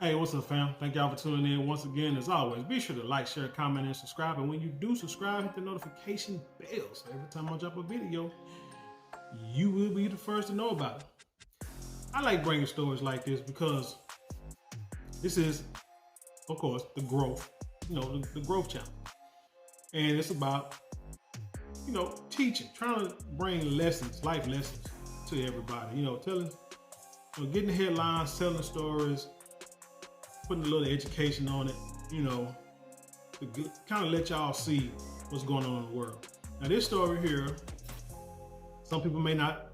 Hey, what's up, fam? Thank y'all for tuning in once again. As always, be sure to like, share, comment, and subscribe. And when you do subscribe, hit the notification bell. So every time I drop a video, you will be the first to know about it. I like bringing stories like this because this is, of course, the growth, the growth channel. And it's about, teaching, trying to bring lessons, life lessons to everybody. Getting the headlines, telling stories, putting a little education on it, to kind of let y'all see what's going on in the world. Now this story here, some people may not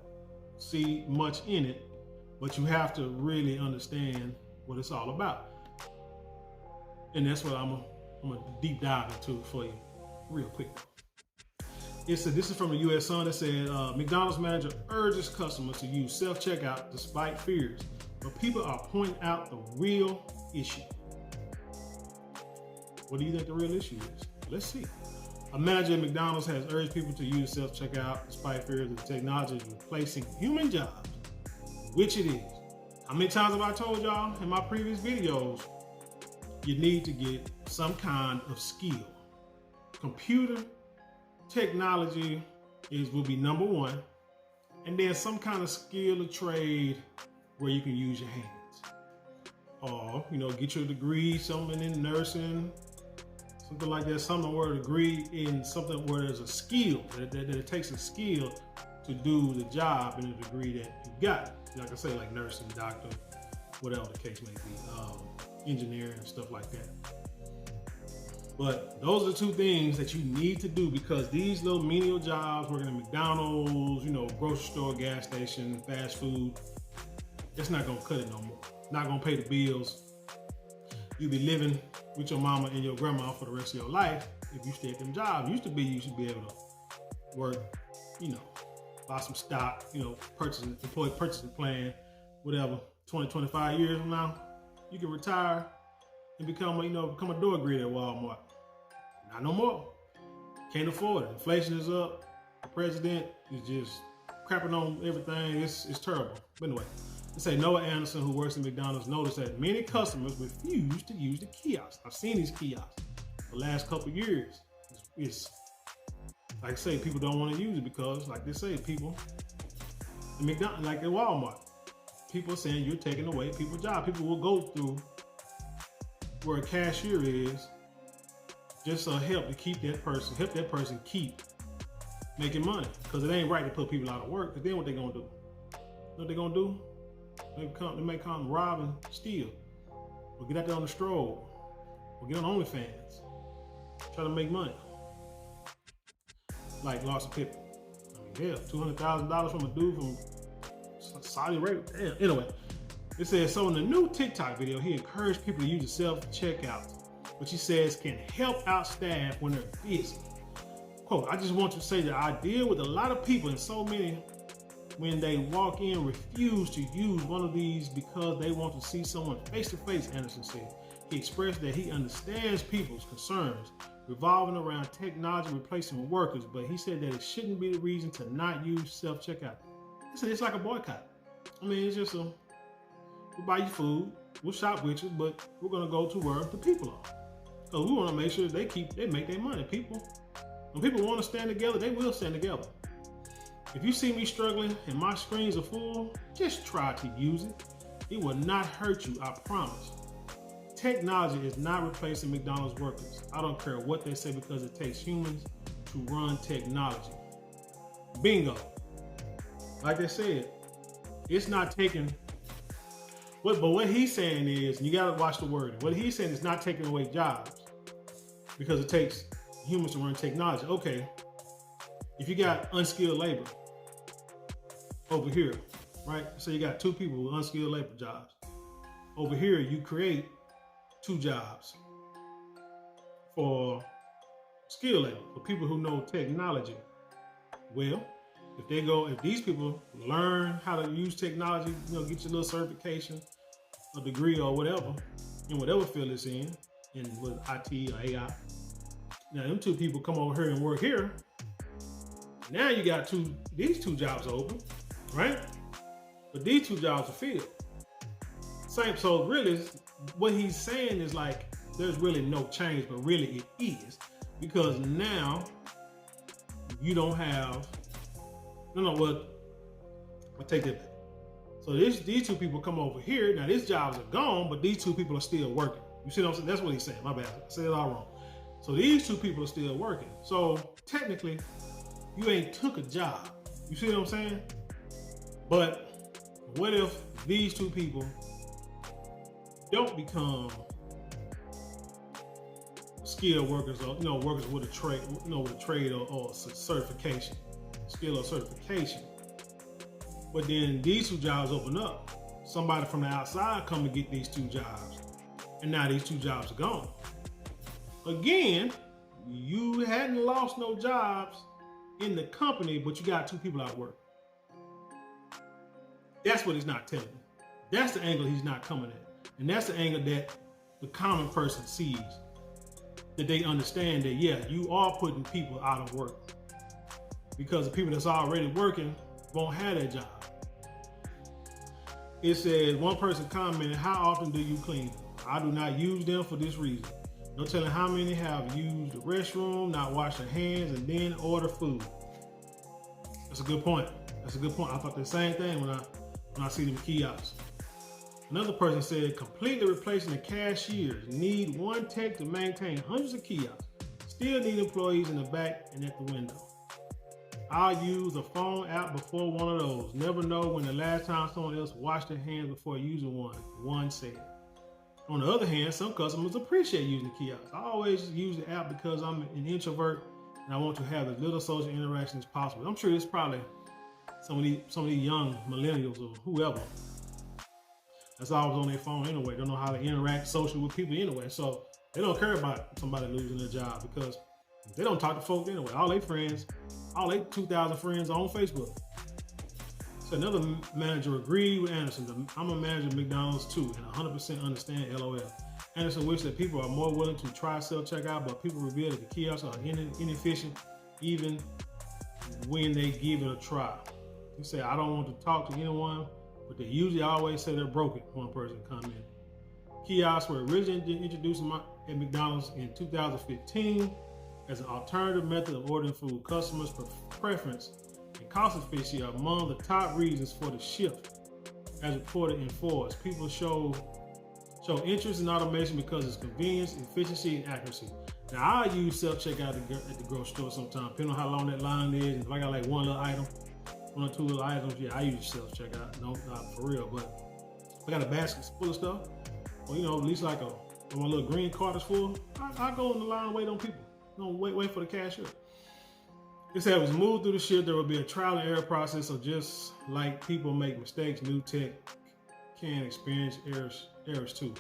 see much in it, but you have to really understand what it's all about. And that's what I'm gonna deep dive into for you real quick. This is from the U.S. Sun. It said, McDonald's manager urges customers to use self-checkout despite fears, but people are pointing out the real issue. What do you think the real issue is? Let's see. A manager at McDonald's has urged people to use self-checkout despite fears that the technology is replacing human jobs, which it is. How many times have I told y'all in my previous videos, you need to get some kind of skill. Computer technology will be number one, and then some kind of skill or trade where you can use your hands. Or, get your degree, something in nursing, something like that, something where a degree in something where there's a skill, that it takes a skill to do the job in a degree that you got. Like I say, like nursing, doctor, whatever the case may be, engineering, stuff like that. But those are the two things that you need to do, because these little menial jobs, working at McDonald's, grocery store, gas station, fast food, that's not gonna cut it no more. Not gonna pay the bills. You'll be living with your mama and your grandma for the rest of your life if you stay at them jobs. You should be able to work, buy some stock, employee purchasing plan, whatever. 20, 25 years from now, you can retire and become a door greeter at Walmart. Not no more. Can't afford it. Inflation is up. The president is just crapping on everything. It's terrible. But anyway, they say Noah Anderson, who works at McDonald's, noticed that many customers refuse to use the kiosk. I've seen these kiosks the last couple of years. It's like I say, people don't want to use it because, like they say, people at McDonald's, like at Walmart, people are saying you're taking away people's job. People will go through where a cashier is just to help that person keep making money, because it ain't right to put people out of work. Because then what they gonna do? You know what they gonna do? They may come rob and steal, or get out there on the stroll, or get on OnlyFans, try to make money. Like Larson Pippen. $200,000 from a dude from Saudi Arabia. Damn. Anyway, it says, so in the new TikTok video, he encouraged people to use the self-checkout, which he says can help out staff when they're busy. Quote, I just want to say that I deal with a lot of people, and so many, when they walk in, refuse to use one of these because they want to see someone face to face, Anderson said. He expressed that he understands people's concerns revolving around technology replacing workers, but he said that it shouldn't be the reason to not use self-checkout. He said it's like a boycott. It's just we'll buy you food, we'll shop with you, but we're gonna go to where the people are. Because we want to make sure they make their money. When people want to stand together, they will stand together. If you see me struggling and my screens are full, just try to use it. It will not hurt you, I promise. Technology is not replacing McDonald's workers. I don't care what they say, because it takes humans to run technology. Bingo. Like I said, it's not taking. But what he's saying is, and you gotta watch the wording. What he's saying is not taking away jobs, because it takes humans to run technology. Okay, if you got unskilled labor over here, right? So you got two people with unskilled labor jobs. Over here, you create two jobs for skilled labor, for people who know technology. Well, if these people learn how to use technology, get your little certification, a degree or whatever, in whatever field it's in with IT or AI. Now them two people come over here and work here. Now you got these two jobs open, right? But these two jobs are filled. Same. So really, what he's saying is like there's really no change, but really it is, because now you don't have. No, what? I'll take that back. So these two people come over here. Now these jobs are gone, but these two people are still working. You see what I'm saying? That's what he's saying. My bad. I said it all wrong. So these two people are still working. So technically, you ain't took a job. You see what I'm saying? But what if these two people don't become skilled workers, or workers with a trade, with a trade or certification, skill or certification? But then these two jobs open up. Somebody from the outside come and get these two jobs. And now these two jobs are gone. Again, you hadn't lost no jobs in the company, but you got two people out of work. That's what he's not telling you. That's the angle he's not coming at. And that's the angle that the common person sees. That they understand that, yeah, you are putting people out of work. Because the people that's already working won't have that job. It says, one person commented, how often do you clean them? I do not use them for this reason. No telling how many have used the restroom, not washed their hands, and then order food. That's a good point. That's a good point. I thought the same thing when I see them kiosks. Another person said, completely replacing the cashiers. Need one tech to maintain hundreds of kiosks. Still need employees in the back and at the window. I'll use a phone app before one of those. Never know when the last time someone else washed their hands before using one. One said. On the other hand, some customers appreciate using the kiosk. I always use the app because I'm an introvert and I want to have as little social interaction as possible. I'm sure it's probably some of these young millennials or whoever that's always on their phone anyway. Don't know how to interact socially with people anyway. So they don't care about somebody losing their job because they don't talk to folks anyway. All their friends, all their 2,000 friends are on Facebook. So another manager agreed with Anderson. I'm a manager at McDonald's too, and 100% understand LOL. Anderson wished that people are more willing to try self-checkout, but people reveal that the kiosks are inefficient even when they give it a try. He said, I don't want to talk to anyone, but they usually always say they're broken, one person commented. Kiosks were originally introduced at McDonald's in 2015 as an alternative method of ordering food. Customers' preference and cost efficiency are among the top reasons for the shift, as reported in Forbes. People show interest in automation because it's convenience, efficiency, and accuracy. Now, I use self-checkout at the grocery store sometimes, depending on how long that line is. And if I got like one little item, one or two little items, yeah, I use self-checkout. No, not for real, but if I got a basket full of stuff, or at least like my little green cart is full, I go in the line and wait on people. Wait for the cashier. It said it was moved through the shift. There will be a trial and error process. So just like people make mistakes, new tech can experience errors too.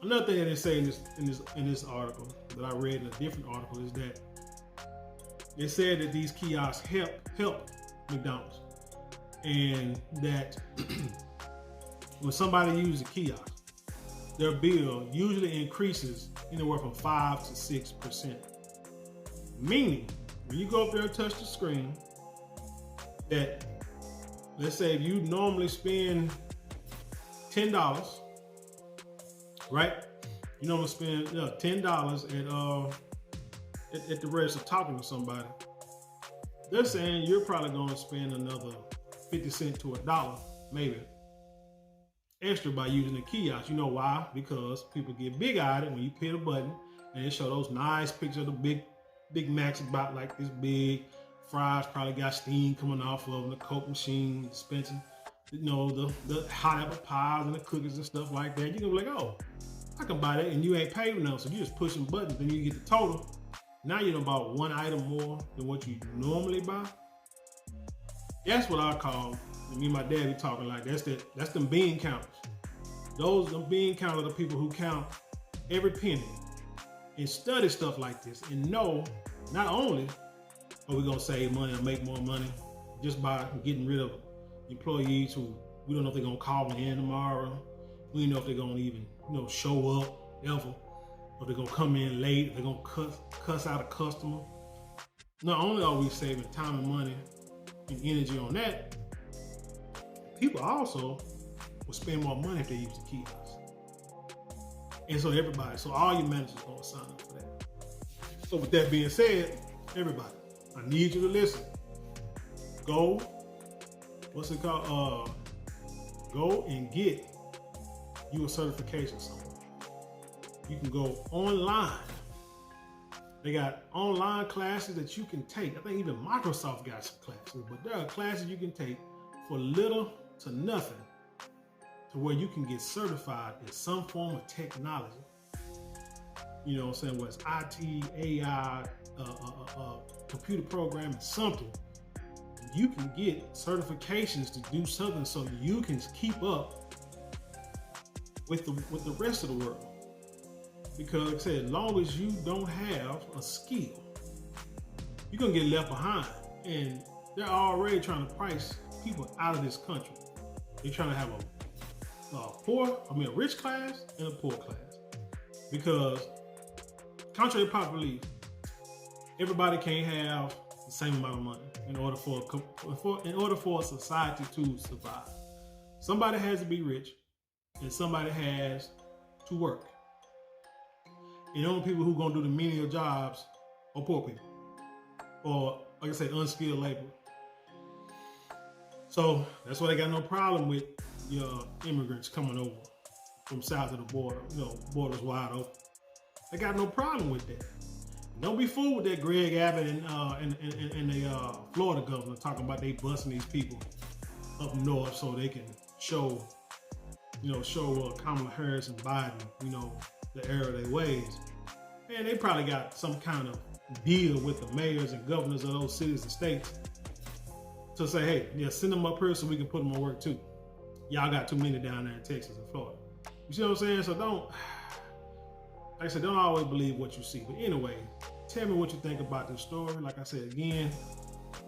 Another thing that they say in this article that I read in a different article is that they said that these kiosks help McDonald's, and that when somebody uses a kiosk, their bill usually increases anywhere from 5 to 6%. Meaning, when you go up there and touch the screen, that let's say if you normally spend $10, right? You normally spend $10 at the register talking to somebody. They're saying you're probably going to spend another 50 cents to $1, maybe, extra by using the kiosk. You know why? Because people get big-eyed when you hit a button and it show those nice pictures of the Big Macs about like this big. Fries probably got steam coming off of them, the Coke machine dispensing, the hot apple pies and the cookies and stuff like that. You're gonna be like, oh, I can buy that, and you ain't paid enough, so you just pushing buttons, then you get the total. Now you done bought one item more than what you normally buy. That's what I call, me and my dad be talking like, that's them bean counters. Them bean counters are the people who count every penny and study stuff like this and know not only are we gonna save money or make more money just by getting rid of employees who we don't know if they're gonna call in tomorrow. We don't know if they're gonna even show up ever, or they're gonna come in late, if they're gonna cuss out a customer. Not only are we saving time and money and energy on that, people also will will spend more money if they use the kiosk. And so all your managers are gonna sign up for that. So with that being said, everybody, I need you to listen. Go, go and get you a certification somewhere. You can go online. They got online classes that you can take. I think even Microsoft got some classes, but there are classes you can take for little to nothing to where you can get certified in some form of technology. You know what I'm saying? Whether it's IT, AI, computer programming, something. You can get certifications to do something so you can keep up with the rest of the world. Because like I said, as long as you don't have a skill, you're gonna get left behind. And they're already trying to price people out of this country. They're trying to have a rich class and a poor class. Because contrary to popular belief, everybody can't have the same amount of money in order for a society to survive. Somebody has to be rich and somebody has to work. And the only people who are gonna do the menial jobs are poor people, or like I say, unskilled labor. So that's why they got no problem with your immigrants coming over from south of the border. You know, borders wide open. They got no problem with that. Don't be fooled with that Greg Abbott and the Florida governor talking about they busting these people up north so they can show Kamala Harris and Biden, the error of their ways. And they probably got some kind of deal with the mayors and governors of those cities and states to say, hey, yeah, send them up here so we can put them on work too. Y'all got too many down there in Texas and Florida. You see what I'm saying? So don't always believe what you see. But anyway, tell me what you think about this story. Like I said, again,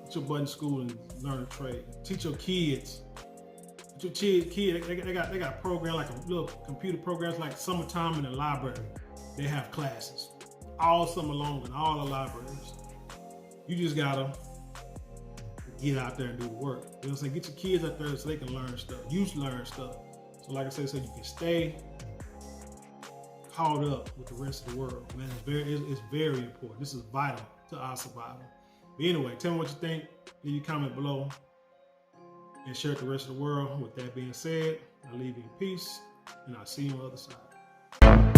get your butt in school and learn a trade. Teach your kids. They got a program, like a little computer programs like Summertime in the library. They have classes all summer long in all the libraries. You just gotta get out there and do the work. You know what I'm saying? Get your kids out there so they can learn stuff. You learn stuff. So like I said, so you can stay caught up with the rest of the world. Man, it's very important. This is vital to our survival. But anyway, tell me what you think. Leave your comment below and share it with the rest of the world. With that being said, I leave you in peace, and I'll see you on the other side.